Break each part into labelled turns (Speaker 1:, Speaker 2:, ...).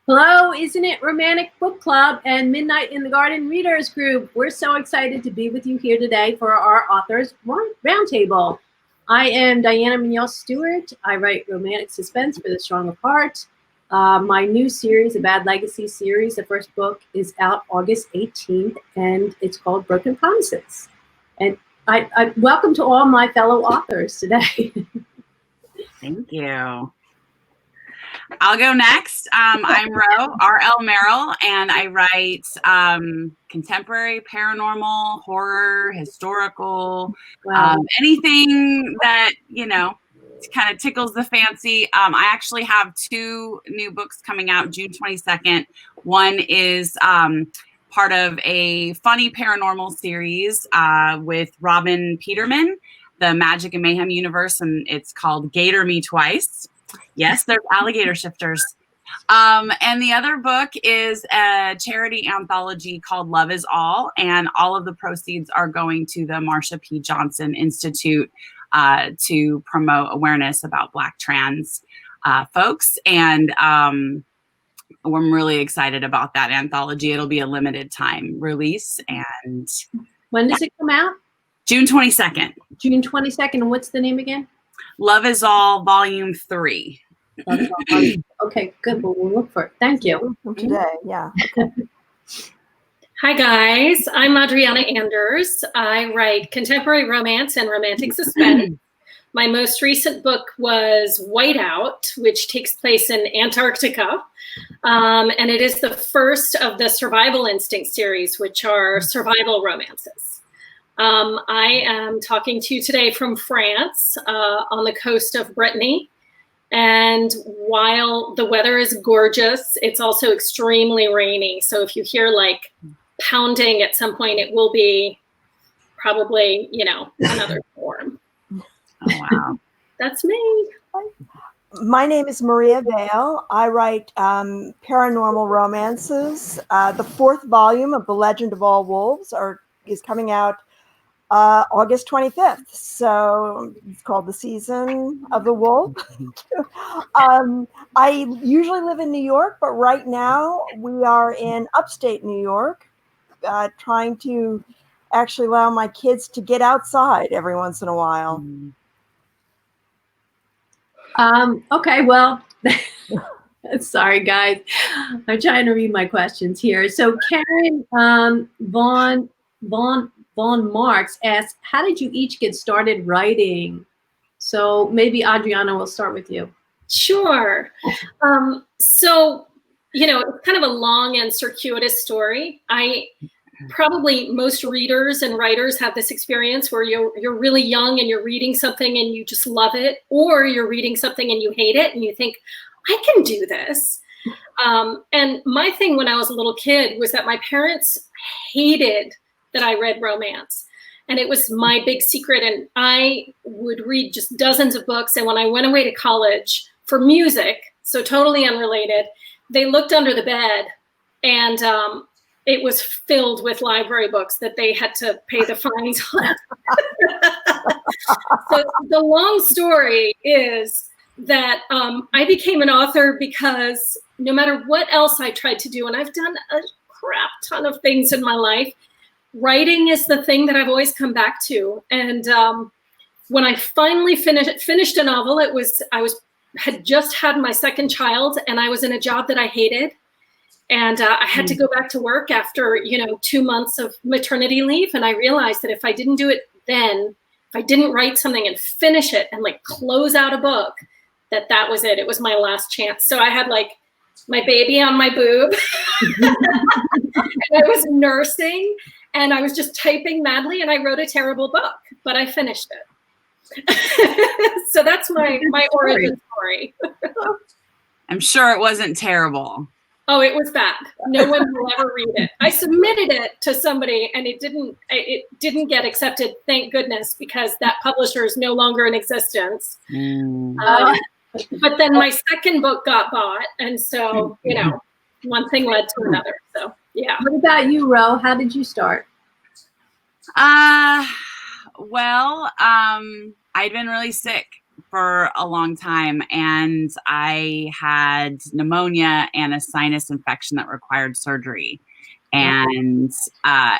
Speaker 1: Hello, Isn't It Romantic Book Club and Midnight in the Garden Readers Group. We're so excited to be with you here today for our Authors Roundtable. I am Diana Muñoz Stewart. I write romantic suspense for the strong of heart. My new series, the Bad Legacy series, the first book is out August 18th, and it's called Broken Promises. And I welcome to all my fellow authors today.
Speaker 2: Thank you. I'll go next. I'm R.L. Merrill, and I write contemporary, paranormal, horror, historical, anything that, kind of tickles the fancy. I actually have two new books coming out June 22nd. One is part of a funny paranormal series with Robin Peterman, the Magic and Mayhem universe, and it's called Gator Me Twice. Yes, they're alligator shifters. And the other book is a charity anthology called Love Is All, and all of the proceeds are going to the Marsha P. Johnson Institute to promote awareness about Black trans folks. And I'm really excited about that anthology. It'll be a limited time release. And
Speaker 1: when does it come out?
Speaker 2: June 22nd.
Speaker 1: June 22nd. And what's the name again?
Speaker 2: Love Is All, Volume 3.
Speaker 1: Okay, good. Well, we'll look for it. Thank you.
Speaker 3: Today, yeah. Okay.
Speaker 4: Hi, guys. I'm Adriana Anders. I write contemporary romance and romantic suspense. My most recent book was Whiteout, which takes place in Antarctica. And it is the first of the Survival Instinct series, which are survival romances. I am talking to you today from France on the coast of Brittany. And while the weather is gorgeous, it's also extremely rainy. So if you hear like pounding at some point, it will be probably, another storm.
Speaker 2: Oh, wow.
Speaker 4: That's me.
Speaker 3: My name is Maria Vale. I write paranormal romances. The fourth volume of The Legend of All Wolves is coming out August 25th. So it's called The Season of the Wolf. I usually live in New York, but right now we are in upstate New York, trying to actually allow my kids to get outside every once in a while.
Speaker 1: Okay, well, sorry, guys. I'm trying to read my questions here. So Karen Von Marks asks, how did you each get started writing? So maybe Adriana, will start with you.
Speaker 4: Sure. So, it's kind of a long and circuitous story. Probably most readers and writers have this experience where you're really young and you're reading something and you just love it, or you're reading something and you hate it and you think, I can do this. And my thing when I was a little kid was that my parents hated that I read romance. And it was my big secret. And I would read just dozens of books. And when I went away to college for music, so totally unrelated, they looked under the bed and it was filled with library books that they had to pay the fines on. So the long story is that I became an author because no matter what else I tried to do, and I've done a crap ton of things in my life, writing is the thing that I've always come back to. And when I finally finished a novel, I had just had my second child, and I was in a job that I hated. And I had to go back to work after, 2 months of maternity leave. And I realized that if I didn't do it then, if I didn't write something and finish it and close out a book, that was it. It was my last chance. So I had my baby on my boob and I was nursing and I was just typing madly and I wrote a terrible book, but I finished it. So that's my origin story.
Speaker 2: I'm sure it wasn't terrible.
Speaker 4: Oh, it was bad. No one will ever read it. I submitted it to somebody and it didn't get accepted, thank goodness, because that publisher is no longer in existence. But then my second book got bought. And so, one thing led to another. So, yeah.
Speaker 1: What about you, Ro? How did you start?
Speaker 2: Well, I'd been really sick for a long time, and I had pneumonia and a sinus infection that required surgery. And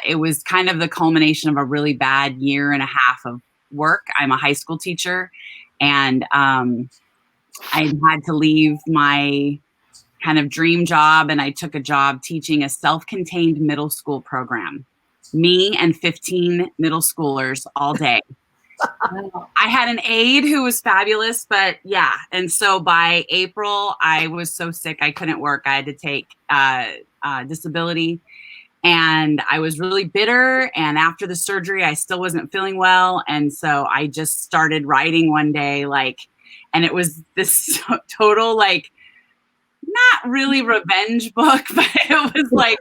Speaker 2: it was kind of the culmination of a really bad year and a half of work. I'm a high school teacher, and I had to leave my kind of dream job, and I took a job teaching a self-contained middle school program. Me and 15 middle schoolers all day. I had an aide who was fabulous, but yeah. And so by April, I was so sick I couldn't work. I had to take disability, and I was really bitter. And after the surgery, I still wasn't feeling well. And so I just started writing one day, and it was this total, not really revenge book, but it was like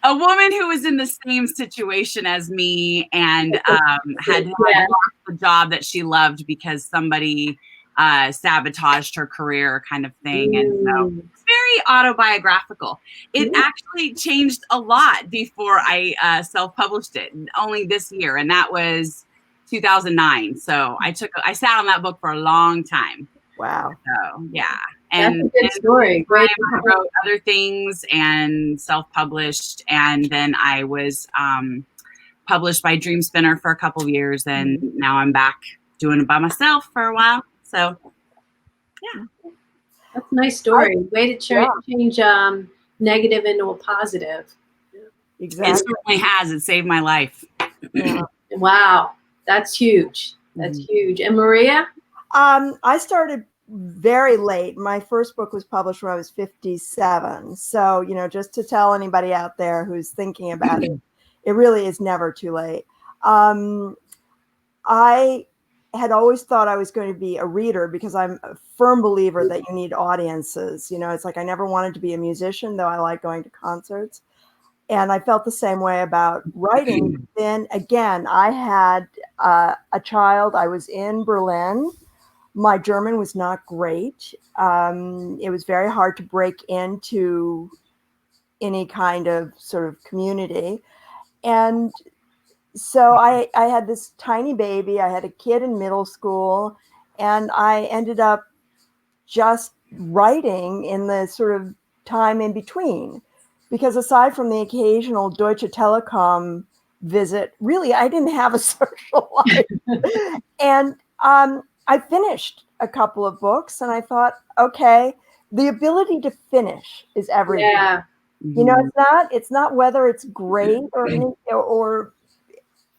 Speaker 2: a woman who was in the same situation as me and had lost the job that she loved because somebody sabotaged her career, kind of thing. And so it's very autobiographical. It actually changed a lot before I self-published it, only this year, and that was 2009. So I sat on that book for a long time.
Speaker 3: Wow.
Speaker 2: So yeah.
Speaker 1: That's a good story. Great.
Speaker 2: I wrote other things and self-published, and then I was published by Dream Spinner for a couple of years, and now I'm back doing it by myself for a while. So, yeah,
Speaker 1: that's a nice story. Way to change negative into a positive.
Speaker 3: Exactly.
Speaker 2: It certainly has. It saved my life.
Speaker 3: Yeah.
Speaker 1: Wow, that's huge. That's huge. And Maria?
Speaker 3: I started very late. My first book was published when I was 57. So, just to tell anybody out there who's thinking about it, it really is never too late. I had always thought I was going to be a reader because I'm a firm believer that you need audiences. It's like I never wanted to be a musician, though I like going to concerts. And I felt the same way about writing. Then again, I had a child. I was in Berlin. My German was not great. It was very hard to break into any kind of sort of community. And so I had this tiny baby. I had a kid in middle school, and I ended up just writing in the sort of time in between. Because aside from the occasional Deutsche Telekom visit, really, I didn't have a social life. And I finished a couple of books, and I thought, okay, the ability to finish is everything.
Speaker 1: Yeah.
Speaker 3: It's not whether it's great or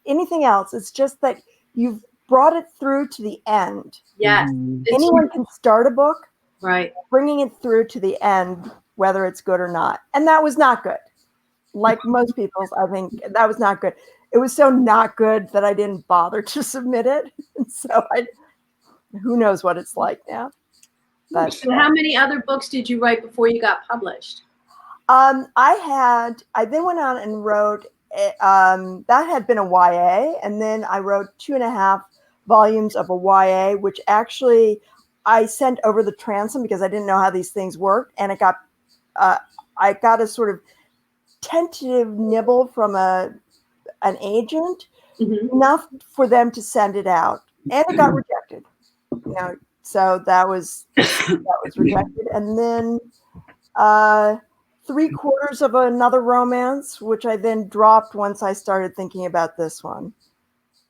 Speaker 3: anything else. It's just that you've brought it through to the end.
Speaker 1: Yes.
Speaker 3: Anyone can start a book,
Speaker 1: right?
Speaker 3: Bringing it through to the end, whether it's good or not. And that was not good. Like most people's, I think that was not good. It was so not good that I didn't bother to submit it. And so who knows what it's like now. But
Speaker 1: so how many other books did you write before you got published?
Speaker 3: I then went on and wrote, that had been a YA, and then I wrote 2.5 volumes of a YA, which actually I sent over the transom because I didn't know how these things worked, and I got a sort of tentative nibble from an agent, enough for them to send it out, and it got rejected. So that was rejected, and then 3/4 of another romance, which I then dropped once I started thinking about this one.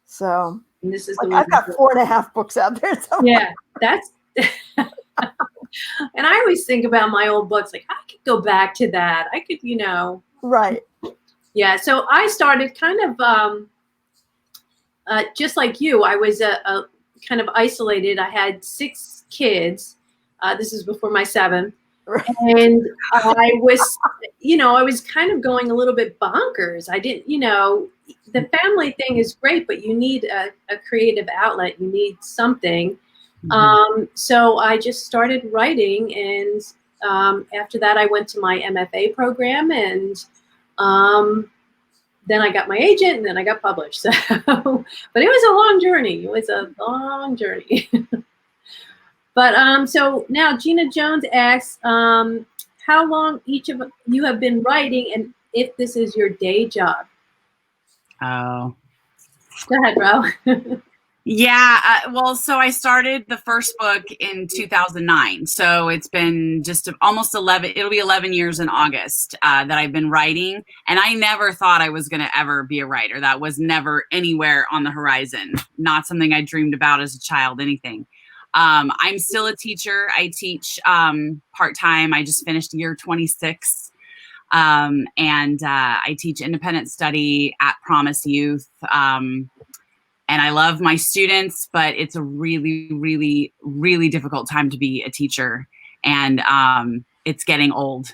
Speaker 3: So
Speaker 1: and this is
Speaker 3: I've got 4.5 books out there.
Speaker 1: Yeah, that's. And I always think about my old books, like I could go back to that. I could,
Speaker 3: Right.
Speaker 1: Yeah. So I started kind of just like you. I was a kind of isolated. I had 6 kids. This is before my 7th.
Speaker 3: Right.
Speaker 1: And I was, I was kind of going a little bit bonkers. I didn't, the family thing is great, but you need a creative outlet. You need something. So I just started writing, and after that I went to my MFA program, and then I got my agent, and then I got published. So, but it was a long journey. It was a long journey. But so now Gina Jones asks, how long each of you have been writing, and if this is your day job?
Speaker 2: Oh.
Speaker 1: Go ahead, Ro.
Speaker 2: Yeah, well, so I started the first book in 2009. So it's been just almost 11, it'll be 11 years in August that I've been writing. And I never thought I was going to ever be a writer. That was never anywhere on the horizon. Not something I dreamed about as a child, anything. I'm still a teacher. I teach part-time. I just finished year 26. And I teach independent study at Promise Youth. And I love my students, but it's a really, really, really difficult time to be a teacher. And it's getting old.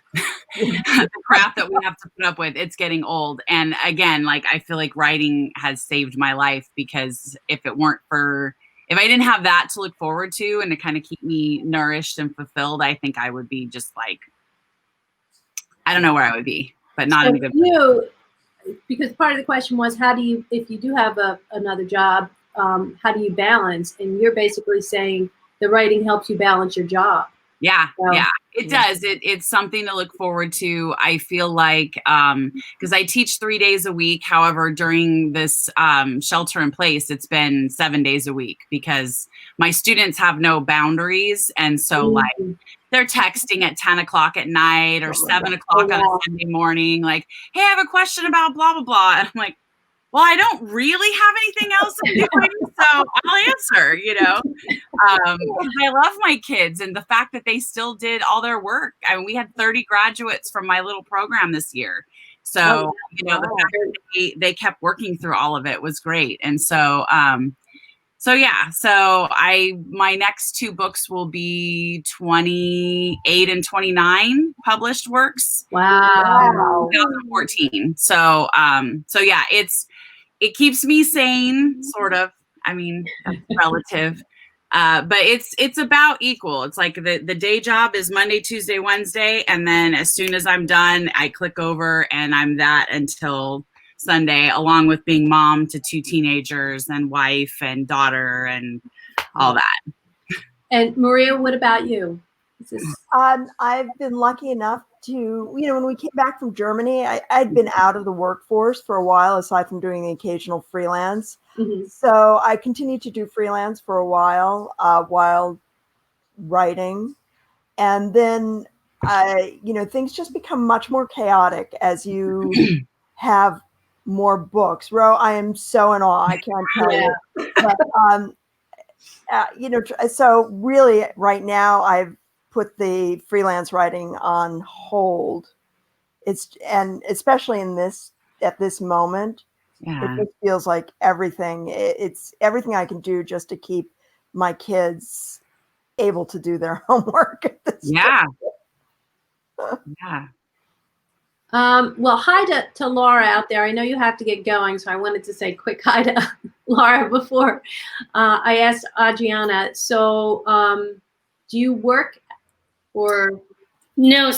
Speaker 2: The crap that we have to put up with, it's getting old. And again, like, I feel like writing has saved my life, because if I didn't have that to look forward to and to kind of keep me nourished and fulfilled, I think I would be just like, I don't know where I would be, but not in a good place.
Speaker 1: Because part of the question was, how do you, if you do have another job, how do you balance? And you're basically saying the writing helps you balance your job.
Speaker 2: Yeah, yeah, it does. It's something to look forward to. I feel like, because I teach 3 days a week. However, during this shelter in place, it's been 7 days a week, because my students have no boundaries. And so like, they're texting at 10 o'clock at night or 7 o'clock on a Sunday morning, like, hey, I have a question about blah, blah, blah. And I'm like, well, I don't really have anything else I'm doing, so I'll answer, I love my kids, and the fact that they still did all their work. I mean, we had 30 graduates from my little program this year. So, the fact that they kept working through all of it was great. And so, my next 2 books will be 28 and 29 published works.
Speaker 1: Wow.
Speaker 2: 2014. So yeah, it keeps me sane, sort of. I mean, that's relative. But it's about equal. It's like the day job is Monday, Tuesday, Wednesday. And then as soon as I'm done, I click over and I'm that until Sunday, along with being mom to 2 teenagers and wife and daughter and all that.
Speaker 1: And Maria, what about you?
Speaker 3: I've been lucky enough to, when we came back from Germany, I'd been out of the workforce for a while, aside from doing the occasional freelance. Mm-hmm. So I continued to do freelance for a while writing. And then, things just become much more chaotic as you have more books. Ro, I am so in awe. I can't tell you. But, so really right now I've put the freelance writing on hold. And especially at this moment, it just feels like it's everything I can do just to keep my kids able to do their homework at this time.
Speaker 2: Yeah.
Speaker 1: Well, hi to Laura out there. I know you have to get going, so I wanted to say quick hi to Laura before I asked Adriana. So do you work or?
Speaker 4: No,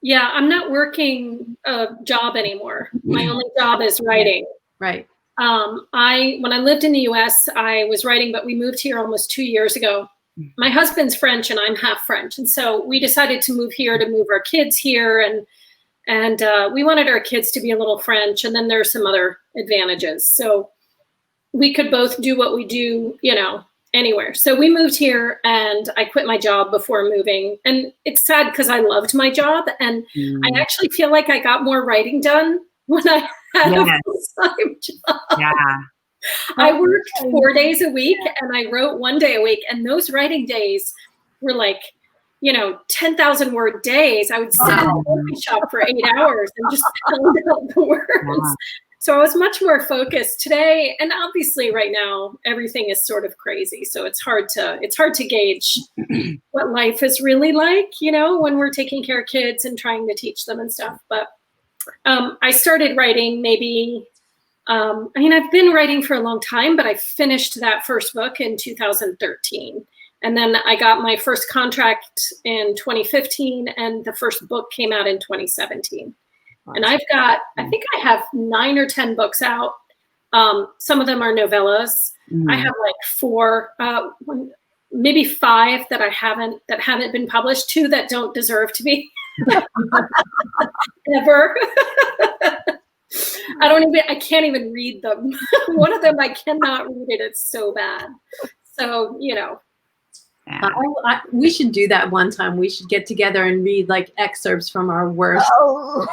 Speaker 4: yeah, I'm not working a job anymore. My only job is writing.
Speaker 1: Right.
Speaker 4: When I lived in the US, I was writing, but we moved here almost 2 years ago. My husband's French and I'm half French. And so we decided to move here, to move our kids here. And we wanted our kids to be a little French. And then there's some other advantages. So we could both do what we do, anywhere. So we moved here and I quit my job before moving. And it's sad because I loved my job. And I actually feel like I got more writing done when I had a full-time job. Yeah. I worked 4 days a week and I wrote 1 day a week. And those writing days were like, 10,000 word days. I would sit in the coffee shop for 8 hours and just pound out the words. Wow. So I was much more focused today. And obviously right now, everything is sort of crazy. So it's hard to gauge what life is really like, when we're taking care of kids and trying to teach them and stuff. But I started writing maybe, I've been writing for a long time, but I finished that first book in 2013. And then I got my first contract in 2015 and the first book came out in 2017. And I think I have 9 or 10 books out. Some of them are novellas. I have like 4, maybe 5 that haven't been published, 2 that don't deserve to be ever. I can't even read them. One of them, I cannot read it. It's so bad. So, you know.
Speaker 2: Yeah.
Speaker 1: We should do that one time. We should get together and read like excerpts from our worst.
Speaker 3: Oh,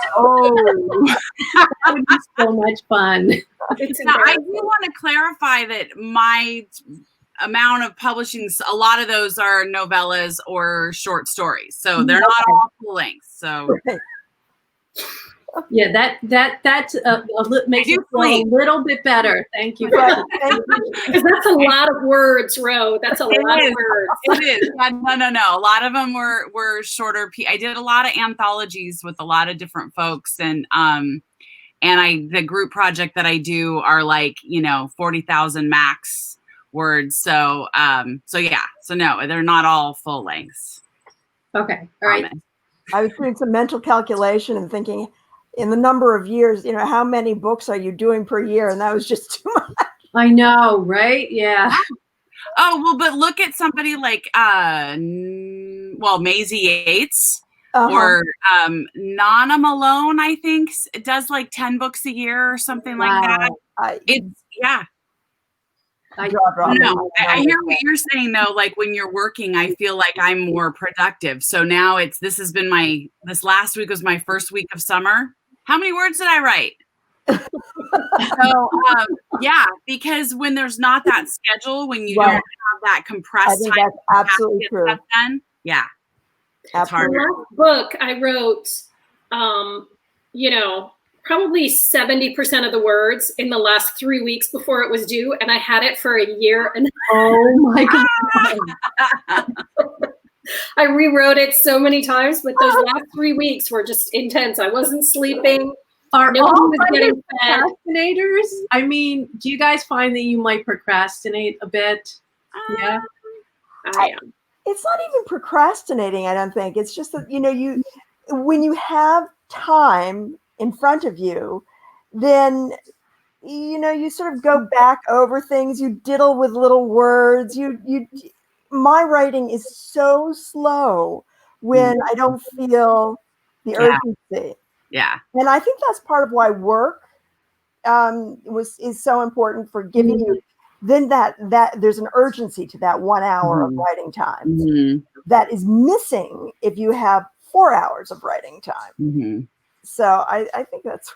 Speaker 1: That would be so much fun.
Speaker 2: Now, I do want to clarify that my amount of publishing, a lot of those are novellas or short stories. So they're not all full length. So
Speaker 1: yeah, that makes it feel a little bit better. Thank you.
Speaker 4: Because that's a lot of words, Ro. That's a lot of words.
Speaker 2: It is. No. A lot of them were shorter. I did a lot of anthologies with a lot of different folks, and the group project that I do are like 40,000 max words. So no, they're not all full lengths.
Speaker 1: Okay, all right.
Speaker 3: I was doing some mental calculation and thinking, in the number of years, how many books are you doing per year? And that was just too much.
Speaker 1: I know, right? Yeah.
Speaker 2: Oh, well, but look at somebody like, Maisie Yates or Nana Malone, I think, does like 10 books a year or something like that. I hear what you're saying, though. Like when you're working, I feel like I'm more productive. So now this last week was my first week of summer. How many words did I write? So, because when there's not that schedule, when you don't have that compressed time,
Speaker 3: that's absolutely true.
Speaker 2: Done, yeah, it's harder.
Speaker 4: The last book I wrote, probably 70% of the words in the last 3 weeks before it was due, and I had it for a year. And
Speaker 1: oh my God.
Speaker 4: I rewrote it so many times, but those last 3 weeks were just intense. I wasn't sleeping.
Speaker 1: Are all procrastinators? I mean, do you guys find that you might procrastinate a bit? Yeah,
Speaker 4: I am.
Speaker 3: It's not even procrastinating, I don't think. It's just that, when you have time in front of you, then, you sort of go back over things. You diddle with little words. My writing is so slow when I don't feel the urgency.
Speaker 2: Yeah.
Speaker 3: And I think that's part of why work is so important for giving you then that there's an urgency to that 1 hour of writing time that is missing if you have 4 hours of writing time. So I think that's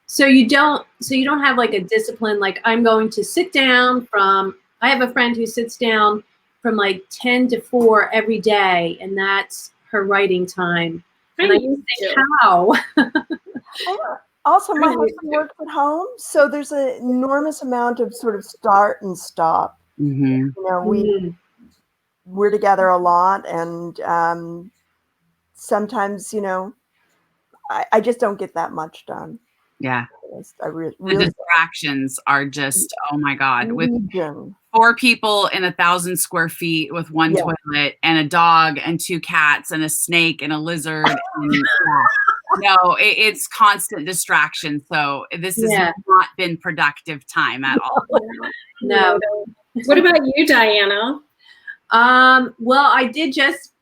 Speaker 1: so you don't have like a discipline, like I'm going to sit down I have a friend who sits down from like 10 to 4 every day, and that's her writing time. And I think, how?
Speaker 3: Also, my husband works at home, so there's an enormous amount of sort of start and stop. We're together a lot, and sometimes, I just don't get that much done.
Speaker 2: Yeah.
Speaker 3: I really
Speaker 2: the distractions are just, oh my God. With 4 people in 1,000 square feet with one toilet and a dog and 2 cats and a snake and a lizard. It's constant distraction. So this has not been productive time at all.
Speaker 1: No.
Speaker 4: What about you, Diana?
Speaker 1: Well,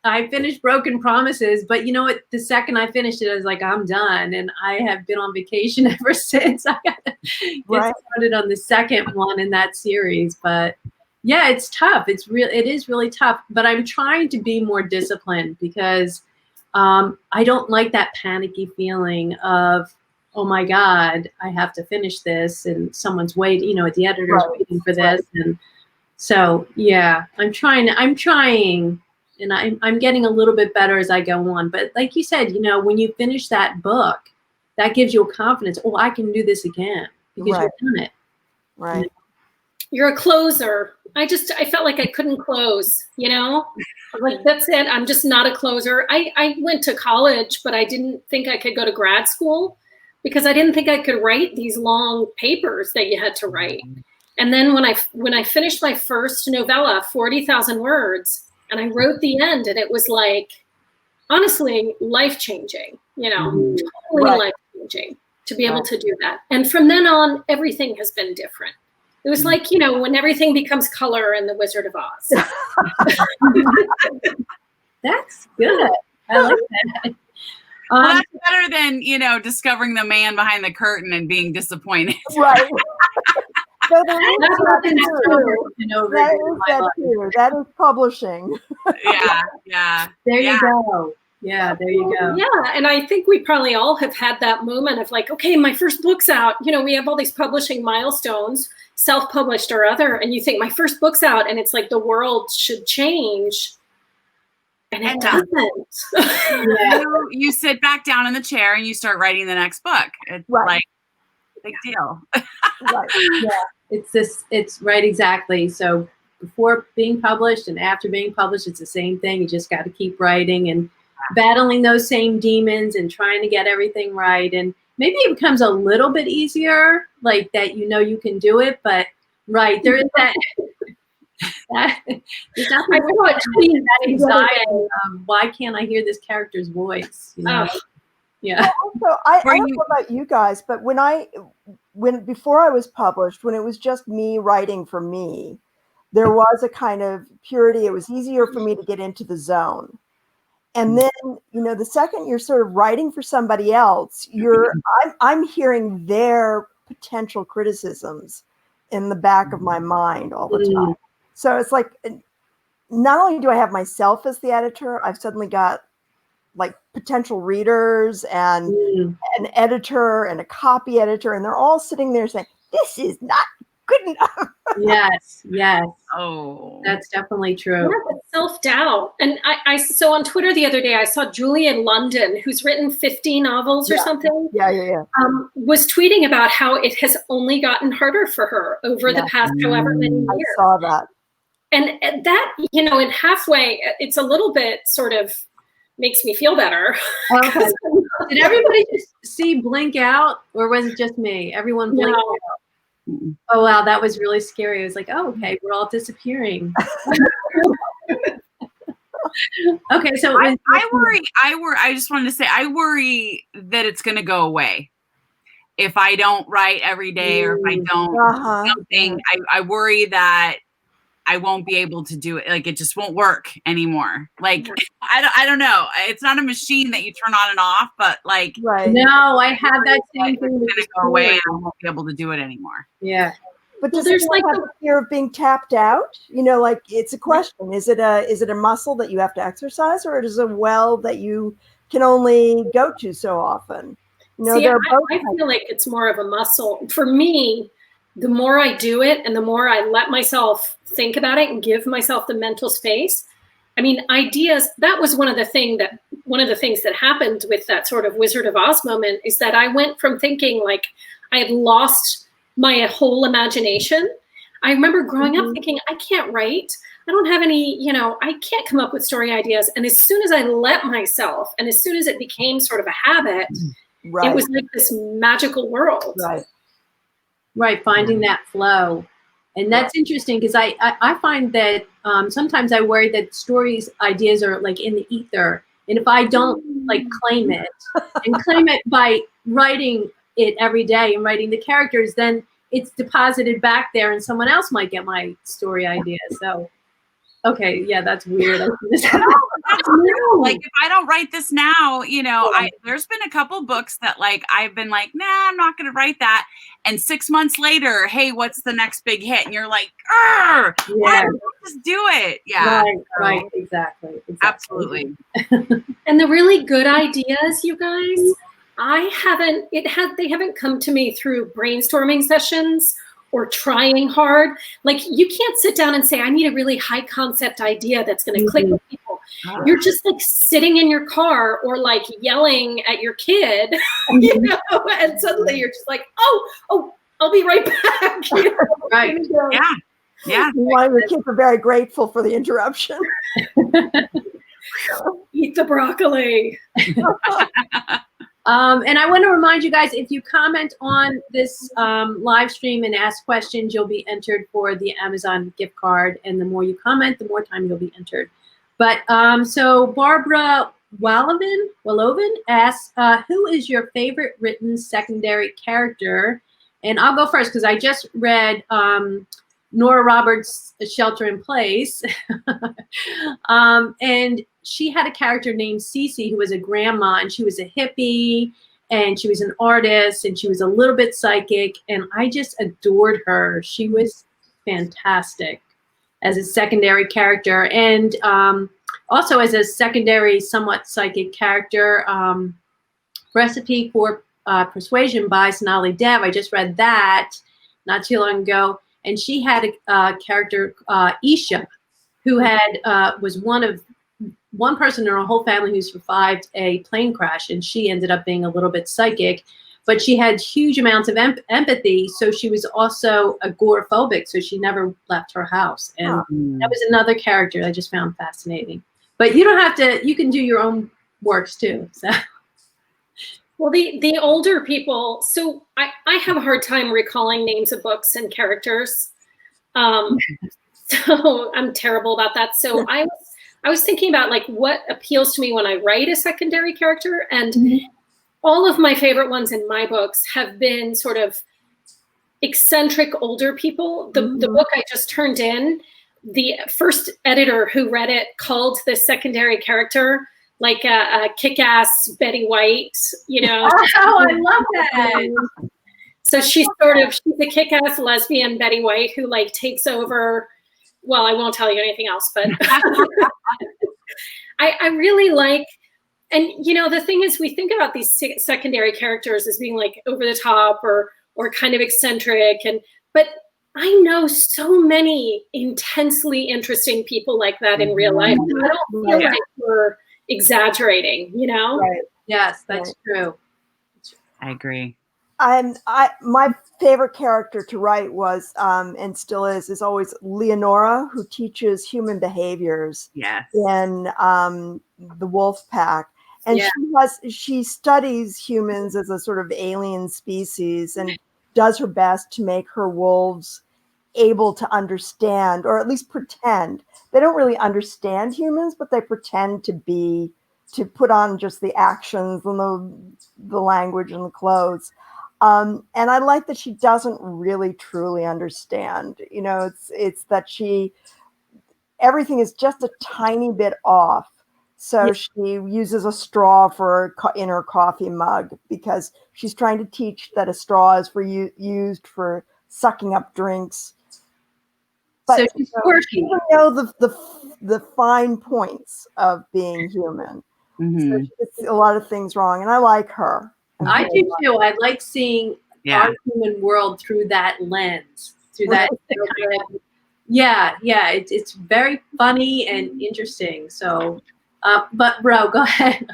Speaker 1: I finished Broken Promises, but you know what? The second I finished it, I was like, I'm done. And I have been on vacation ever since. I got to get started on the second one in that series. But yeah, it's tough. It is really tough, but I'm trying to be more disciplined because I don't like that panicky feeling of, oh my God, I have to finish this and someone's waiting, the editor's waiting for this. And so, yeah, I'm trying and I'm getting a little bit better as I go on. But like you said, when you finish that book, that gives you a confidence. Oh, I can do this again because you've done it.
Speaker 3: Right.
Speaker 4: You're a closer. I felt like I couldn't close, like that's it. I'm just not a closer. I went to college, but I didn't think I could go to grad school because I didn't think I could write these long papers that you had to write. And then when I finished my first novella, 40,000 words, and I wrote the end, and it was like, honestly, life-changing, totally life-changing to be able to do that. And from then on, everything has been different. It was like, when everything becomes color in The Wizard of Oz.
Speaker 1: That's good. I like that.
Speaker 2: Well, that's better than, discovering the man behind the curtain and being disappointed.
Speaker 3: Right. So there is
Speaker 1: That's
Speaker 3: that
Speaker 1: been
Speaker 3: too.
Speaker 1: over and over
Speaker 3: That
Speaker 1: again in
Speaker 3: is
Speaker 1: my
Speaker 3: that
Speaker 1: life.
Speaker 3: too. That is publishing.
Speaker 2: Yeah.
Speaker 1: There you go. Yeah, there you go.
Speaker 4: Yeah, and I think we probably all have had that moment of like, okay, my first book's out. We have all these publishing milestones, self-published or other, and you think my first book's out, and it's like the world should change, and it doesn't.
Speaker 2: You sit back down in the chair and you start writing the next book. It's like big deal.
Speaker 3: Right.
Speaker 1: Yeah, it's right, exactly. So before being published and after being published, it's the same thing. You just got to keep writing and battling those same demons and trying to get everything right. And maybe it becomes a little bit easier, like that, you can do it. But there is that. There's nothing that anxiety. Why can't I hear this character's voice? Yeah.
Speaker 3: Also, I don't know about you guys, but before I was published, when it was just me writing for me, there was a kind of purity. It was easier for me to get into the zone. And then, the second you're sort of writing for somebody else, I'm hearing their potential criticisms in the back of my mind all the time. So it's like, not only do I have myself as the editor, I've suddenly got like potential readers and an editor and a copy editor, and they're all sitting there saying, this is not good enough.
Speaker 1: Yes.
Speaker 2: Oh,
Speaker 1: that's definitely true.
Speaker 4: Yeah, self-doubt. And so on Twitter the other day, I saw Julia London, who's written 50 novels or something.
Speaker 3: Yeah.
Speaker 4: Was tweeting about how it has only gotten harder for her over the past however many years.
Speaker 3: I saw that.
Speaker 4: And that, in halfway, it's a little bit sort of makes me feel better.
Speaker 1: Okay. Did everybody just see blink out, or was it just me? Everyone blinked out. Oh, wow, that was really scary. I was like, oh, okay, we're all disappearing. Okay, so
Speaker 2: I worry. I just wanted to say, I worry that it's going to go away if I don't write every day, or if I don't do something. I worry that I won't be able to do it. Like, it just won't work anymore. Like, I don't know. It's not a machine that you turn on and off, but like,
Speaker 1: no, I have that same thing.
Speaker 2: It's gonna go away, and I won't be able to do it anymore.
Speaker 1: Yeah.
Speaker 3: But does there's like the fear of being tapped out? Like, it's a question. Is it a muscle that you have to exercise, or is it a well that you can only go to so often?
Speaker 4: See, I feel like it's more of a muscle. For me, the more I do it and the more I let myself think about it and give myself the mental space, I mean, ideas, that was one of the things that happened with that sort of Wizard of Oz moment, is that I went from thinking like I had lost my whole imagination. I remember growing up thinking, I can't write. I don't have any, I can't come up with story ideas. And as soon as I let myself, and as soon as it became sort of a habit, it was like this magical world.
Speaker 1: Right, finding that flow. And that's interesting, because I find that sometimes I worry that stories, ideas are like in the ether. And if I don't like claim it by writing it every day and writing the characters, then it's deposited back there and someone else might get my story idea. So, okay, yeah, that's weird.
Speaker 2: Like, if I don't write this now, there's been a couple books that like I've been like, nah, I'm not going to write that. And 6 months later, hey, what's the next big hit? And you're like, why don't you just do it? Yeah,
Speaker 1: right, exactly.
Speaker 2: Absolutely.
Speaker 4: And the really good ideas, you guys, they haven't come to me through brainstorming sessions or trying hard. Like, you can't sit down and say, I need a really high concept idea that's going to click with people. You're just like sitting in your car or like yelling at your kid, and suddenly you're just like, oh, I'll be right back.
Speaker 1: Right.
Speaker 2: Yeah.
Speaker 3: One of the kids are very grateful for the interruption.
Speaker 4: Eat the broccoli.
Speaker 1: And I want to remind you guys, if you comment on this live stream and ask questions, you'll be entered for the Amazon gift card. And the more you comment, the more time you'll be entered. But so Barbara Wallovan asks, who is your favorite written secondary character? And I'll go first, because I just read Nora Roberts' Shelter in Place. And she had a character named Cece who was a grandma, and she was a hippie, and she was an artist, and she was a little bit psychic, and I just adored her. She was fantastic as a secondary character, and also as a secondary, somewhat psychic character. Recipe for Persuasion by Sonali Dev. I just read that not too long ago, and she had a character, Isha, who had was one person in her whole family who survived a plane crash, and she ended up being a little bit psychic, but she had huge amounts of empathy, so she was also agoraphobic, so she never left her house, and that was another character I just found fascinating. But you don't have to, you can do your own works too. So.
Speaker 4: Well, the older people, so I have a hard time recalling names of books and characters. So I'm terrible about that. So I was thinking about like what appeals to me when I write a secondary character, and all of my favorite ones in my books have been sort of eccentric older people. The book I just turned in, the first editor who read it called the secondary character like a kick-ass Betty White, you know.
Speaker 1: Oh, I love that.
Speaker 4: So she's a kick-ass lesbian Betty White who like takes over. Well, I won't tell you anything else, but I really like, and you know, the thing is we think about these secondary characters as being like over the top or kind of eccentric, but I know so many intensely interesting people like that in real life. I don't feel like we're exaggerating, you know?
Speaker 3: Right.
Speaker 1: Yes, that's true.
Speaker 2: I agree.
Speaker 3: My favorite character to write was, and still is always Leonora, who teaches human behaviors in the wolf pack. And she studies humans as a sort of alien species and does her best to make her wolves able to understand, or at least pretend. They don't really understand humans, but they pretend to put on just the actions and the language and the clothes. And I like that she doesn't really truly understand. You know, it's that everything is just a tiny bit off. So she uses a straw in her coffee mug because she's trying to teach that a straw is used for sucking up drinks. But
Speaker 1: so she's quirky.
Speaker 3: You know the fine points of being human. So she gets a lot of things wrong, and I like her.
Speaker 1: I do too. I like seeing our human world through that lens, through that. It's very funny and interesting. So, but Ro, go ahead.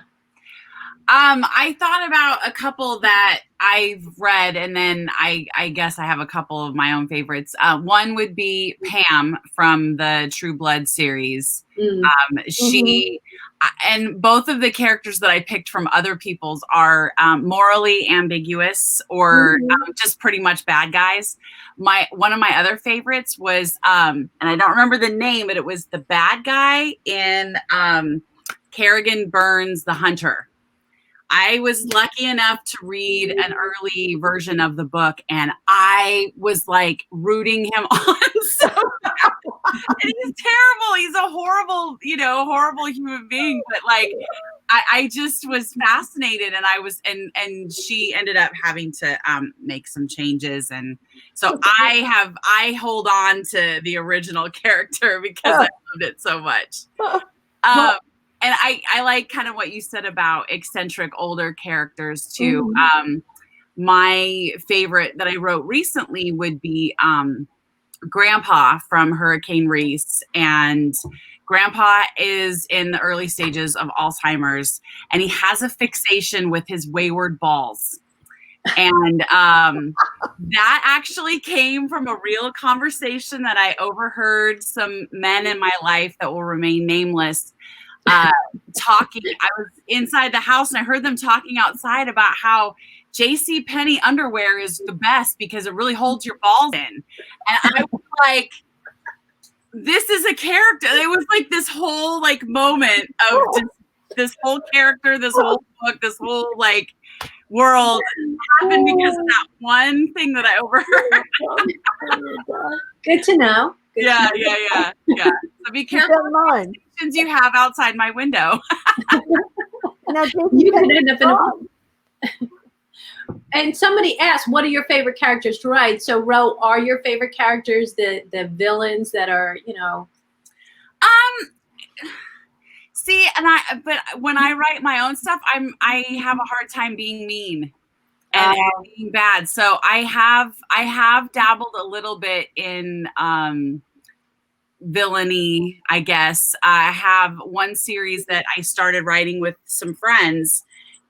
Speaker 2: I thought about a couple that I've read, and then I guess I have a couple of my own favorites. One would be Pam from the True Blood series. She and both of the characters that I picked from other people's are morally ambiguous or just pretty much bad guys. One of my other favorites was, and I don't remember the name, but it was the bad guy in Kerrigan Burns' The Hunter. I was lucky enough to read an early version of the book, and I was like rooting him on so bad. And he's terrible. He's a horrible, horrible human being. But like, I just was fascinated, and and she ended up having to make some changes, and so I hold on to the original character because I loved it so much. And I like kind of what you said about eccentric older characters too. My favorite that I wrote recently would be Grandpa from Hurricane Reese. And Grandpa is in the early stages of Alzheimer's, and he has a fixation with his wayward balls. And that actually came from a real conversation that I overheard some men in my life that will remain nameless talking. I was inside the house and I heard them talking outside about how JCPenney underwear is the best because it really holds your balls in. And I was like, this is a character. It was like this whole like moment of just this whole character, this whole book, this whole like world happened because of that one thing that I overheard.
Speaker 1: Good to know. Good
Speaker 2: Yeah,
Speaker 1: to know.
Speaker 2: yeah. So be careful
Speaker 3: in mind.
Speaker 2: what conversations you have outside my window.
Speaker 3: Now,
Speaker 1: You could end up in a book. And somebody asked, what are your favorite characters to write? So, Ro, are your favorite characters the villains that are,
Speaker 2: See, but when I write my own stuff, I have a hard time being mean and being bad. So I have dabbled a little bit in villainy, I guess. I have one series that I started writing with some friends,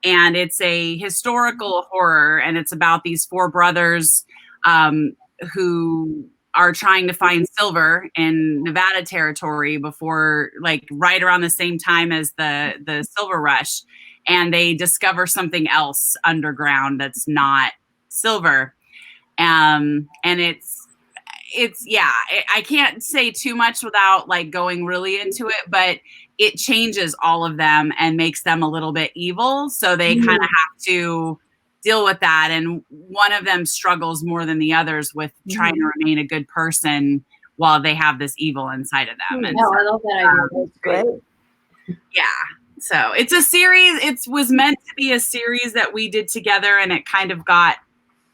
Speaker 2: and it's a historical horror, and it's about these four brothers who are trying to find silver in Nevada territory before, like, right around the same time as the silver rush, and they discover something else underground that's not silver. And I can't say too much without like going really into it, but it changes all of them and makes them a little bit evil. So they kind of have to deal with that. And one of them struggles more than the others with trying to remain a good person while they have this evil inside of them. And
Speaker 1: I love that idea. That's great.
Speaker 2: Yeah. So it's a series. It was meant to be a series that we did together, and it kind of got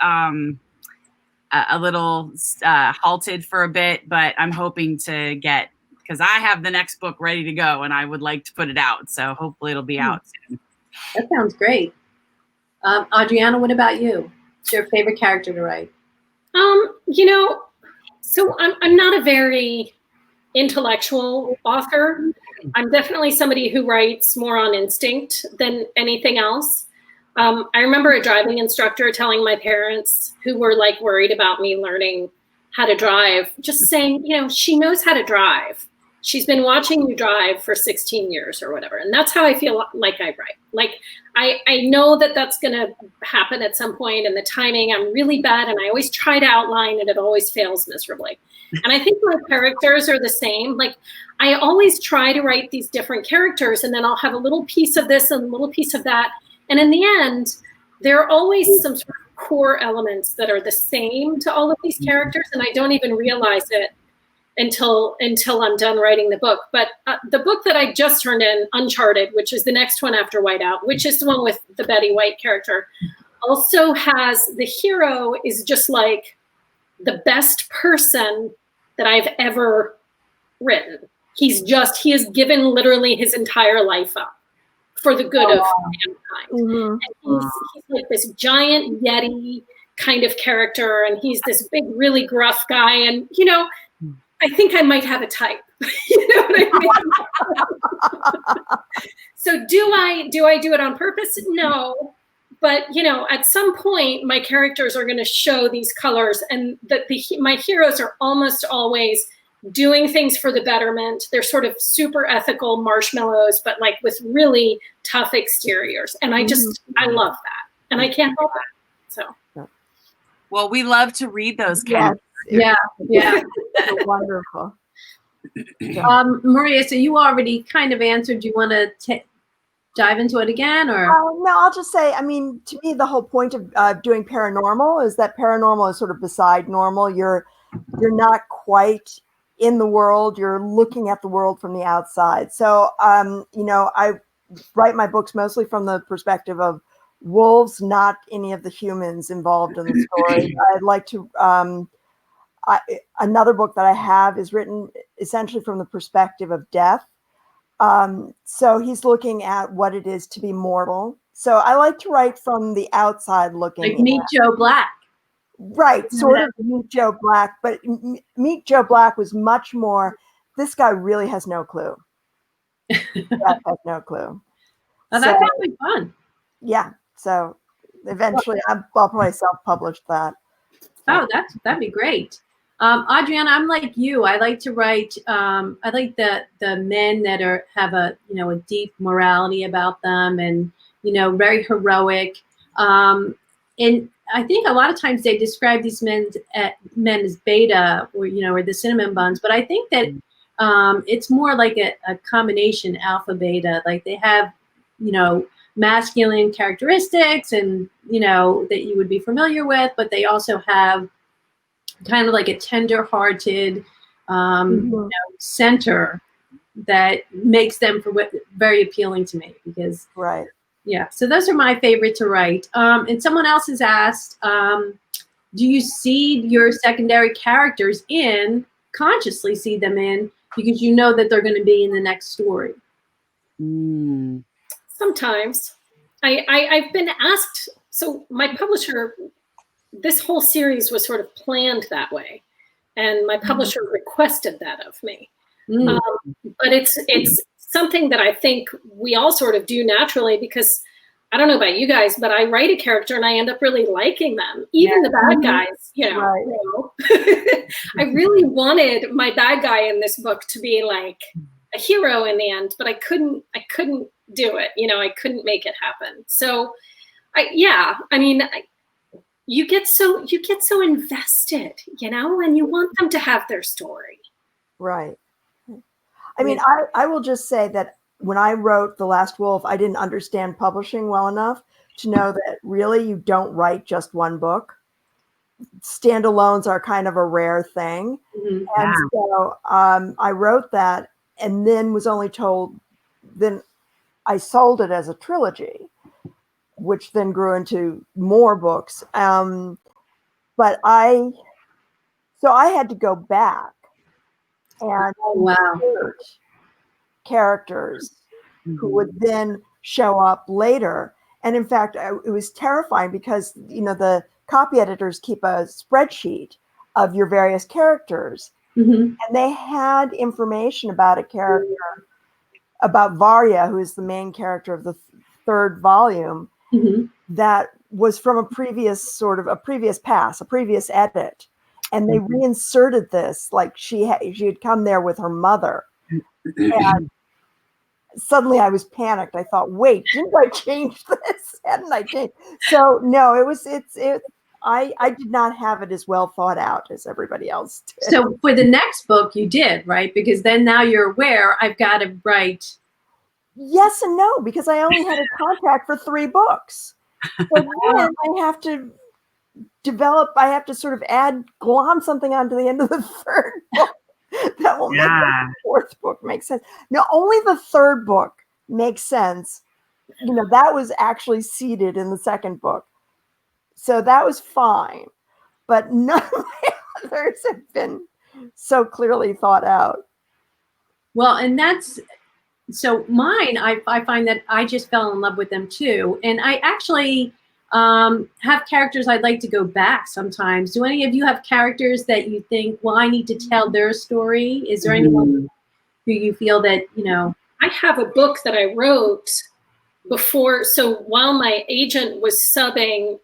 Speaker 2: a little halted for a bit, but I'm hoping to get, because I have the next book ready to go and I would like to put it out. So hopefully it'll be out soon.
Speaker 1: That sounds great. Adriana, what about you? What's your favorite character to write?
Speaker 4: So I'm not a very intellectual author. I'm definitely somebody who writes more on instinct than anything else. I remember a driving instructor telling my parents, who were like worried about me learning how to drive, just saying, she knows how to drive. She's been watching you drive for 16 years or whatever. And that's how I feel like I write. Like, I know that that's going to happen at some point, and the timing, I'm really bad. And I always try to outline and it always fails miserably. And I think my characters are the same. Like, I always try to write these different characters, and then I'll have a little piece of this and a little piece of that. And in the end, there are always some sort of core elements that are the same to all of these characters. And I don't even realize it until I'm done writing the book. But the book that I just turned in, Uncharted, which is the next one after Whiteout, which is the one with the Betty White character, also has the hero is just like the best person that I've ever written. He has given literally his entire life up for the good of mankind. And he's like this giant Yeti kind of character, and he's this big, really gruff guy. And, I think I might have a type. You know what I mean? So do I do it on purpose? No. But, at some point, my characters are going to show these colors, and my heroes are almost always doing things for the betterment. They're sort of super ethical marshmallows, but like with really tough exteriors. And I love that. And I can't help it. So.
Speaker 2: Well, we love to read those characters.
Speaker 1: Yeah.
Speaker 3: Wonderful.
Speaker 1: Maria, so you already kind of answered. Do you want to dive into it again, or?
Speaker 3: No, I'll just say, to me, the whole point of doing paranormal is that paranormal is sort of beside normal. You're not quite in the world. You're looking at the world from the outside. So, I write my books mostly from the perspective of wolves, not any of the humans involved in the story. I'd like to. Another book that I have is written essentially from the perspective of death. So he's looking at what it is to be mortal. So I like to write from the outside looking.
Speaker 1: Like Meet Joe Black.
Speaker 3: Right, sort of Meet Joe Black, but Meet Joe Black was much more, this guy really has no clue. Has no clue.
Speaker 1: Oh, that's probably fun.
Speaker 3: Yeah, so eventually I'll probably self-publish that.
Speaker 1: Oh, that'd be great. Adriana, I'm like you. I like to write. I like the men that have a deep morality about them, and very heroic. And I think a lot of times they describe these men as beta, or the cinnamon buns. But I think that it's more like a combination alpha beta. Like they have masculine characteristics and, you know, that you would be familiar with, but they also have kind of like a tender-hearted you know, center that makes them very appealing to me because,
Speaker 3: Right.
Speaker 1: yeah. So those are my favorite to write. And someone else has asked, do you seed your secondary characters in, consciously seed them in, because you know that they're going to be in the next story?
Speaker 4: Sometimes. I've been asked, so my publisher, this whole series was sort of planned that way. And my publisher requested that of me. But it's something that I think we all sort of do naturally because I don't know about you guys, but I write a character and I end up really liking them. Even the bad guys, you know.
Speaker 3: Right.
Speaker 4: You know. I really wanted my bad guy in this book to be like a hero in the end, but I couldn't do it. You know, I couldn't make it happen. So you get so invested, you know, and you want them to have their story.
Speaker 3: Right. I mean, I will just say that when I wrote The Last Wolf, I didn't understand publishing well enough to know that really you don't write just one book. Standalones are kind of a rare thing. And so I wrote that and then was only told, then I sold it as a trilogy, which then grew into more books. But I had to go back and search characters who would then show up later. And in fact, it was terrifying because, you know, the copy editors keep a spreadsheet of your various characters. And they had information about a character, about Varya, who is the main character of the third volume, that was from a previous edit. And they reinserted this, like she had come there with her mother. And suddenly I was panicked. I thought, wait, didn't I change this? Hadn't I changed? So no, I did not have it as well thought out as everybody else did.
Speaker 1: So for the next book you did, right? Because then now you're aware I've got to write.
Speaker 3: Yes and no, because I only had a contract for 3 books. So then I have to sort of glom something onto the end of the 3rd book. That will make the 4th book make sense. No, only the 3rd book makes sense. You know, that was actually seeded in the 2nd book. So that was fine. But none of my others have been so clearly thought out.
Speaker 1: Well, and so mine, I find that I just fell in love with them too. And I actually have characters I'd like to go back sometimes. Do any of you have characters that you think, well, I need to tell their story? Is there anyone who you feel that, you know?
Speaker 4: I have a book that I wrote before. So while my agent was submitting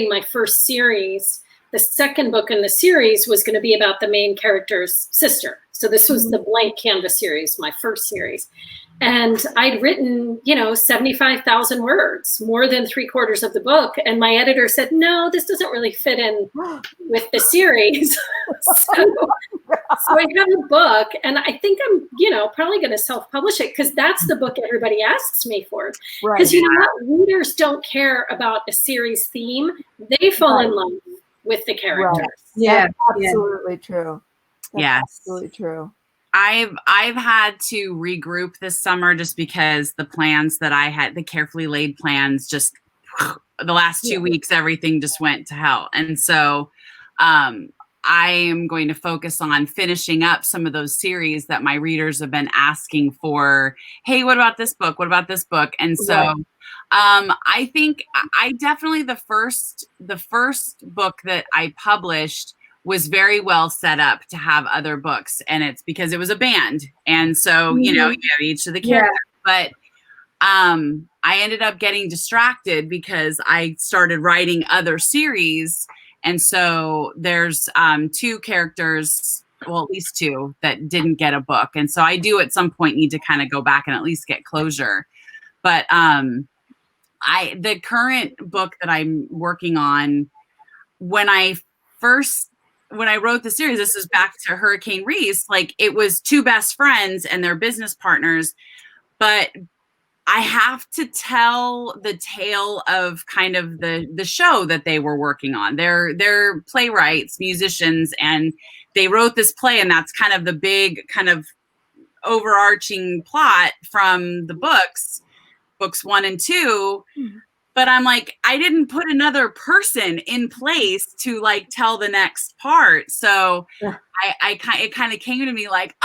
Speaker 4: my first series, the 2nd book in the series was going to be about the main character's sister. So this was the blank canvas series, my first series. And I'd written, 75,000 words, more than 3/4 of the book. And my editor said, no, this doesn't really fit in with the series. So I have a book, and I think I'm, probably going to self-publish it because that's the book everybody asks me for. Because you know what? Readers don't care about a series theme. They fall in love with the characters.
Speaker 3: Right. Yeah, that's absolutely true. That's absolutely true.
Speaker 2: I've had to regroup this summer just because the plans that I had, the carefully laid plans, just the last 2 weeks, everything just went to hell. And so I am going to focus on finishing up some of those series that my readers have been asking for. Hey, what about this book? What about this book? And so I think I definitely, the first book that I published was very well set up to have other books. And it's because it was a band. And so, you have each of the characters. But I ended up getting distracted because I started writing other series. And so there's 2 characters, well, at least 2 that didn't get a book. And so I do at some point need to kind of go back and at least get closure. But the current book that I'm working on, when I wrote the series, this was back to Hurricane Reese, like it was 2 best friends and their business partners. But I have to tell the tale of kind of the show that they were working on. They're playwrights, musicians, and they wrote this play, and that's kind of the big kind of overarching plot from the books 1 and 2. But I'm like, I didn't put another person in place to like tell the next part. So it kind of came to me like,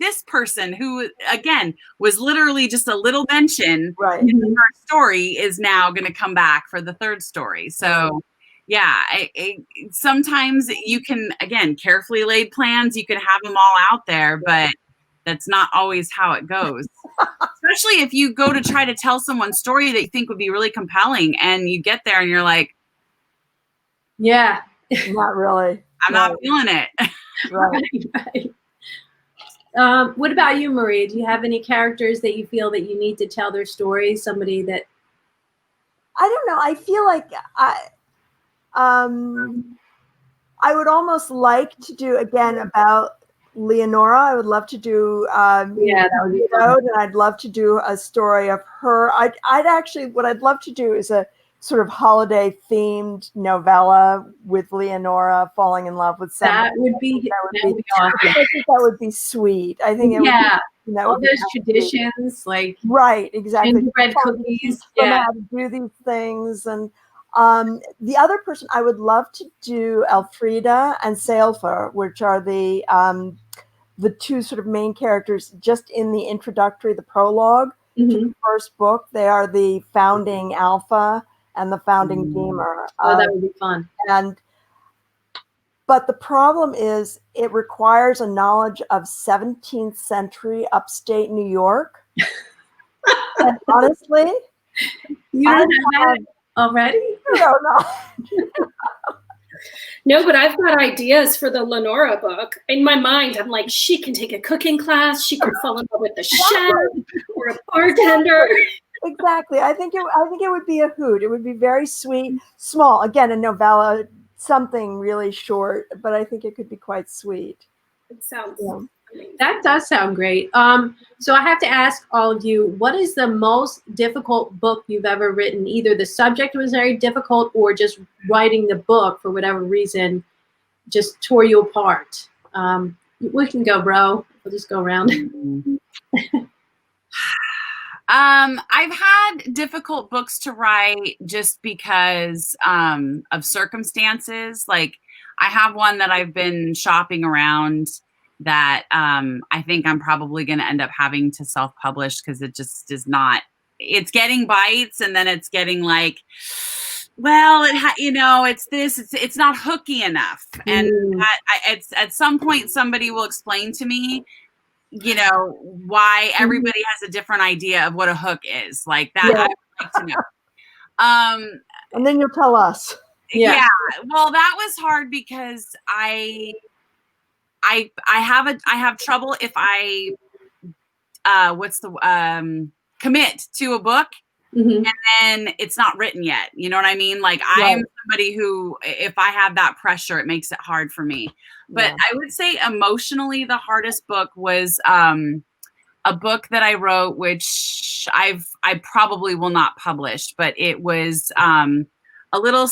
Speaker 2: this person who, again, was literally just a little mention in the first story is now going to come back for the third story. So yeah, sometimes you can, again, carefully laid plans, you can have them all out there, but that's not always how it goes. Especially if you go to try to tell someone's story that you think would be really compelling, and you get there and you're like,
Speaker 3: yeah, not really.
Speaker 2: I'm not feeling it.
Speaker 1: Right. What about you, Maria? Do you have any characters that you feel that you need to tell their story? Somebody that
Speaker 3: I don't know. I feel like I would almost like to do again about Leonora. I would love to do that would be fun. And I'd love to do a story of her. I'd actually, what I'd love to do is a sort of holiday themed novella with Leonora falling in love with someone.
Speaker 1: That would be awesome.
Speaker 3: I think that would be sweet. I think it would be,
Speaker 1: all those traditions, like
Speaker 3: exactly,
Speaker 1: gingerbread cookies,
Speaker 3: how to do these things. And the other person I would love to do Elfrida and Sailfer, which are the two sort of main characters just in the introductory, the prologue to the first book. They are the founding alpha and the founding gamer.
Speaker 1: That would be fun.
Speaker 3: But the problem is it requires a knowledge of 17th century upstate New York. And honestly,
Speaker 1: you don't have that already?
Speaker 3: No, no.
Speaker 4: No, but I've got ideas for the Lenora book. In my mind, I'm like, she can take a cooking class. She can fall in love with the chef or a bartender.
Speaker 3: Exactly. I think it would be a hoot. It would be very sweet, small. Again, a novella, something really short, but I think it could be quite sweet.
Speaker 4: It sounds amazing.
Speaker 1: That does sound great. So I have to ask all of you, what is the most difficult book you've ever written? Either the subject was very difficult or just writing the book for whatever reason just tore you apart. We can go, bro. We'll just go around.
Speaker 2: I've had difficult books to write just because of circumstances. Like I have one that I've been shopping around that I think I'm probably going to end up having to self-publish because it just is not, it's getting bites and then it's getting like, well, it's this, it's not hooky enough. And it's at some point somebody will explain to me, why everybody has a different idea of what a hook is. Like that, I would like to know.
Speaker 3: And then you'll tell us.
Speaker 2: Yeah. Well, that was hard because I have trouble if I commit to a book and then it's not written yet. You know what I mean? Like I'm somebody who, if I have that pressure, it makes it hard for me. But I would say emotionally, the hardest book was a book that I wrote, which I probably will not publish, but it was a little